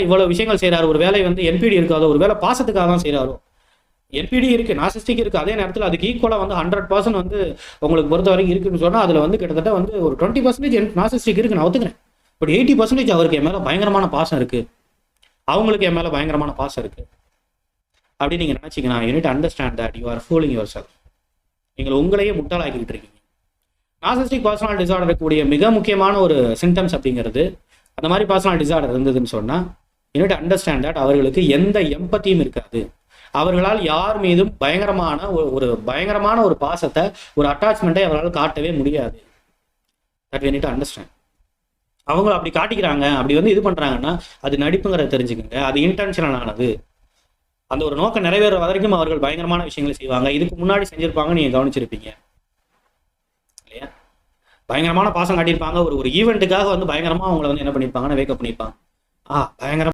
இவ்வளவு விஷயங்கள் செய்கிறாரு, ஒரு வேலை வந்து என்பிடி இருக்காதோ, ஒரு வேலை பாசத்துக்காக தான் செய்கிறாரோ. என்பிடி இருக்கு, நாசிஸ்டிக் இருக்கு, அதே நேரத்தில் அதுக்கு ஈக்குவலாக வந்து 100% வந்து உங்களுக்கு பொறுத்த வரைக்கும் இருக்குன்னு சொன்னால் அதில் வந்து கிட்டத்தட்ட வந்து ஒரு 20% நாசிஸ்டிக் இருக்கு, நான் ஒத்துக்கிறேன். பட் 80% அவருக்கு என் மேலே பயங்கரமான பாசம் இருக்கு, அவங்களுக்கு என் மேலே பயங்கரமான பாசம் இருக்கு அப்படின்னு நீங்கள் நினச்சிங்கன்னா, you need understand that you are fooling your self. நீங்கள் உங்களையே முட்டாளாக்கிட்டு இருக்கீங்க. நாசிஸ்டிக் பர்சனல் டிசார்டர் இருக்கக்கூடிய மிக முக்கியமான ஒரு சிம்டம்ஸ் அப்படிங்கிறது, அந்த மாதிரி பர்சனல் டிசார்டர் இருந்ததுன்னு சொன்னால் யூ நீட் அண்டர்ஸ்டாண்ட் தட் அவர்களுக்கு எந்த எம்பத்தியும் இருக்காது. அவர்களால் யார் மீதும் பயங்கரமான ஒரு பாசத்தை, ஒரு அட்டாச்மெண்ட்டை அவர்களால் காட்டவே முடியாது. That we need to understand. அவங்க அப்படி காட்டிக்கிறாங்க, அப்படி வந்து இது பண்றாங்கன்னா அது நடிப்புங்கிறத தெரிஞ்சுக்கோங்க. அது இன்டென்ஷனலானது. அந்த ஒரு நோக்கம் நிறைவேற வரைக்கும் அவர்கள் பயங்கரமான விஷயங்களை செய்வாங்க. இதுக்கு முன்னாடி செஞ்சிருப்பாங்க, நீங்க கவனிச்சிருப்பீங்க இல்லையா? பயங்கரமான பாசம் காட்டியிருப்பாங்க. ஒரு ஈவெண்ட்டுக்காக வந்து பயங்கரமா அவங்களை வந்து என்ன பண்ணியிருப்பாங்கன்னா வேக்கப் பண்ணியிருப்பாங்க. பயங்கர